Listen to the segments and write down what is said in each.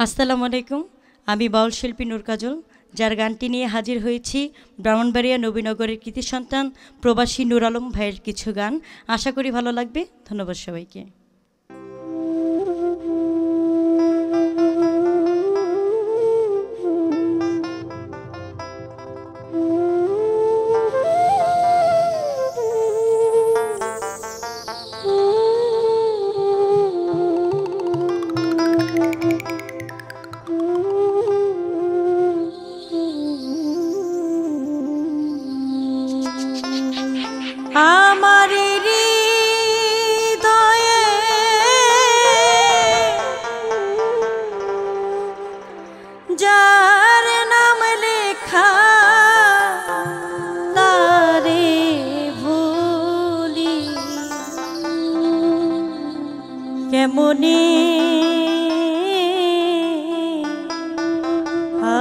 আসসালামু আলাইকুম। আমি বাউল শিল্পী নূর কাজল, যার গানটি নিয়ে হাজির হয়েছি ব্রাহ্মণবাড়িয়া নবীনগরের কৃতি সন্তান প্রবাসী নূর আলম ভাইয়ের কিছু গান। আশা করি ভালো লাগবে। ধন্যবাদ সবাইকে। আমার হৃদয়ে যার নাম লেখা তারে ভুলি কেমনে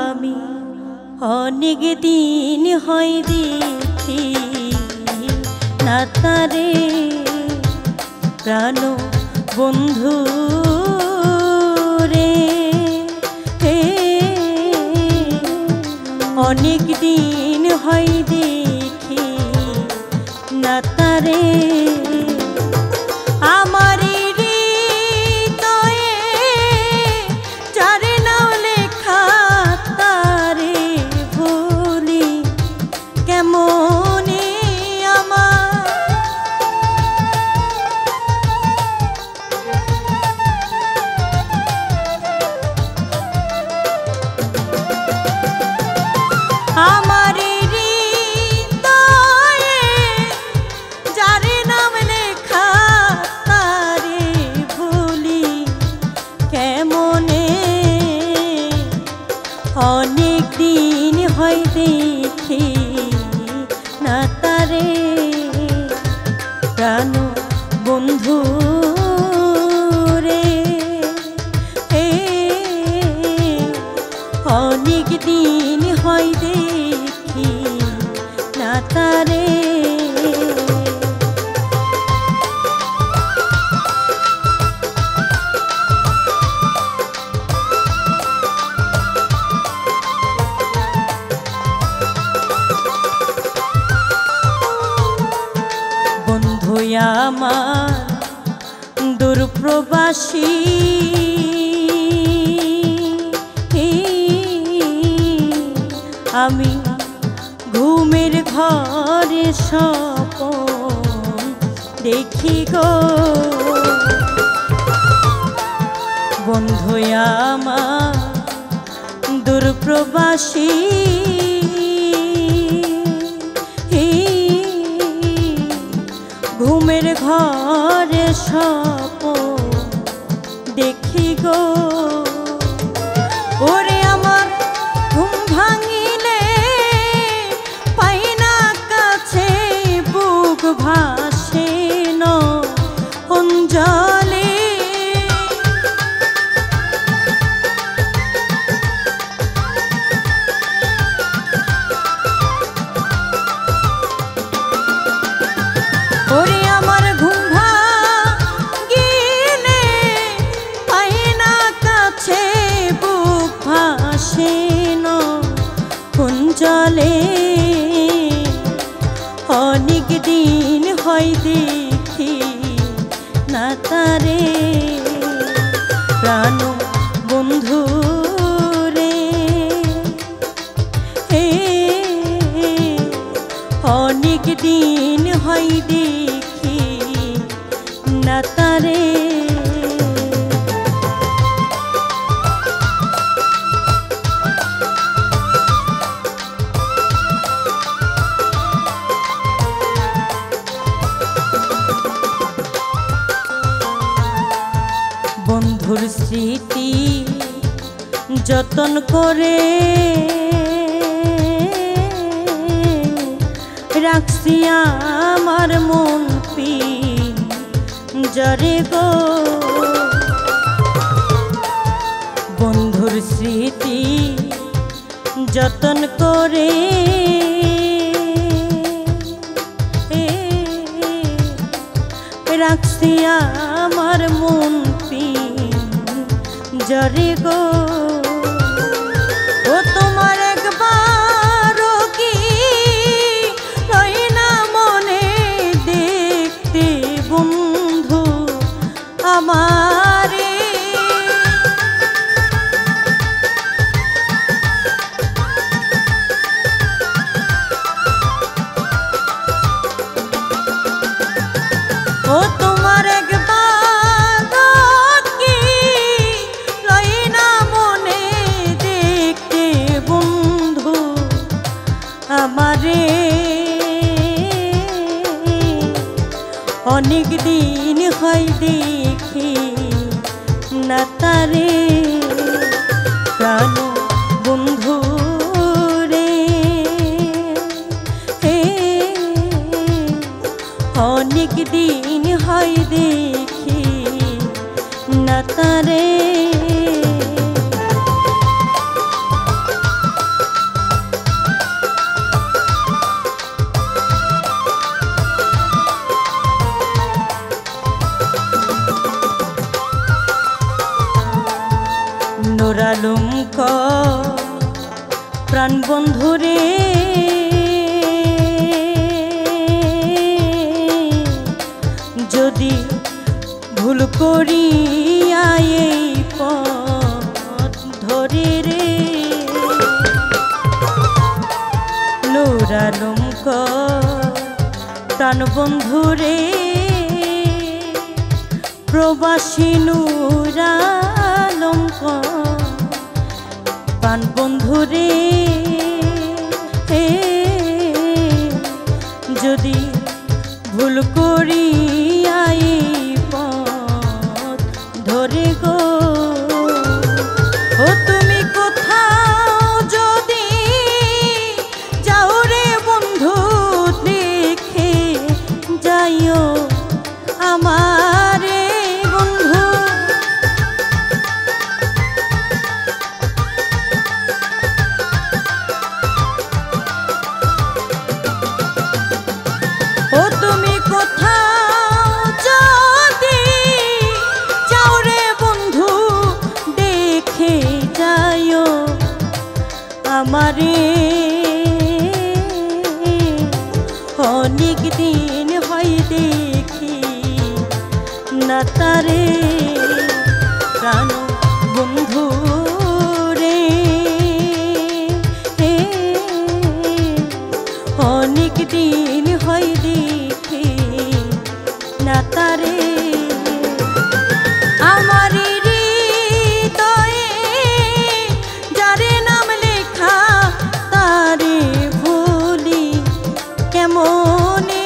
আমি অনেক দিন হয় দেখি না তারে প্রাণ বন্ধু রে অনেক দিন হয় দেখি না তারে আমার হৃদয়ে যার নাম লেখা তারে ভুলি কেমন আমার হৃদয়ে যার নাম লেখা তারে ভুলি কেমনে অনেক দিন হয় দেখি না তারে প্রাণ বন্ধু রে অনেক দিন হয় দেখি না তারে বন্ধু আমার দূরপ্রবাসী আমি ঘুমের ঘরে স্বপ্ন দেখি গো বন্ধু আমার দূরপ্রবাসী ঘুমের ঘরে স্বপ্ন দেখি গো ওরে আমার ঘুম ভাঙিলে পাই না কাছে বুক ভাসে অঞ্জলে ওরে আমার ঘুম ভাঙিলে পাই না কাছে বুক ভাসে কুঞ্জলে অনেক দিন হয় দেখি না তারে প্রাণ বন্ধু রে অনেক দিন হয় দেখি না তারে বন্ধুর স্মৃতি যতন করে রাখছি আমার মন পিঞ্জরে গো বন্ধুর স্মৃতি যতন করে রাখছি আমার মন জরে গো ও তোমার একবারও কি রয় না মনে দেখতে বন্ধু আমারে ও তোমার একবার কি রয় না মনে দেখতে বন্ধু আমারে অনেক দিন হয় দেখি না তারে প্রাণ বন্ধু রে অনেক দিন হয় দেখি না তারে নুরালুম প্রাণ বন্ধুরে যদি ভুল করি এই পথ ধরে রে নুরালুম প্রাণ বন্ধুরে প্রবাসী নুরালুম প্রাণ বন্ধুরে যদি ভুল করি এই পথ ধরে গো ও তুমি কোথাও যদি যাও রে বন্ধু দেখে যাইও আমারে বন্ধু ও তুমি কোথাও যদি যাও রে বন্ধু দেখে যাইও আমারে অনেক দিন হয় দেখি না তারে প্রাণ বন্ধু রে অনেক দিন হয় দেখি না তারে আমার হৃদয়ে যারে নাম লেখা তারে ভুলি কেমনে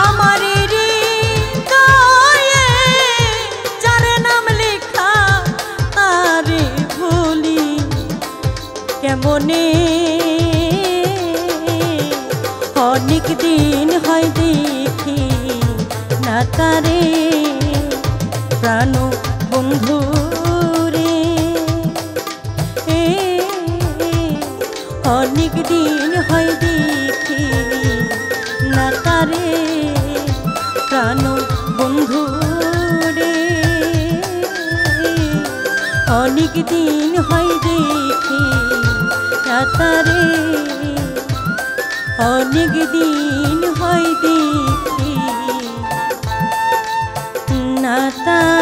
আমার হৃদয়ে যারে নাম লেখা তারে ভুলি কেমনে অনেক দিন হয় দেখি না তারে প্রাণ বন্ধু রে অনেক দিন হয় দেখি না তারে প্রাণ বন্ধু রে অনেক দিন হয় দেখি না তারে অনেক দিন হয় দেখি না তারে।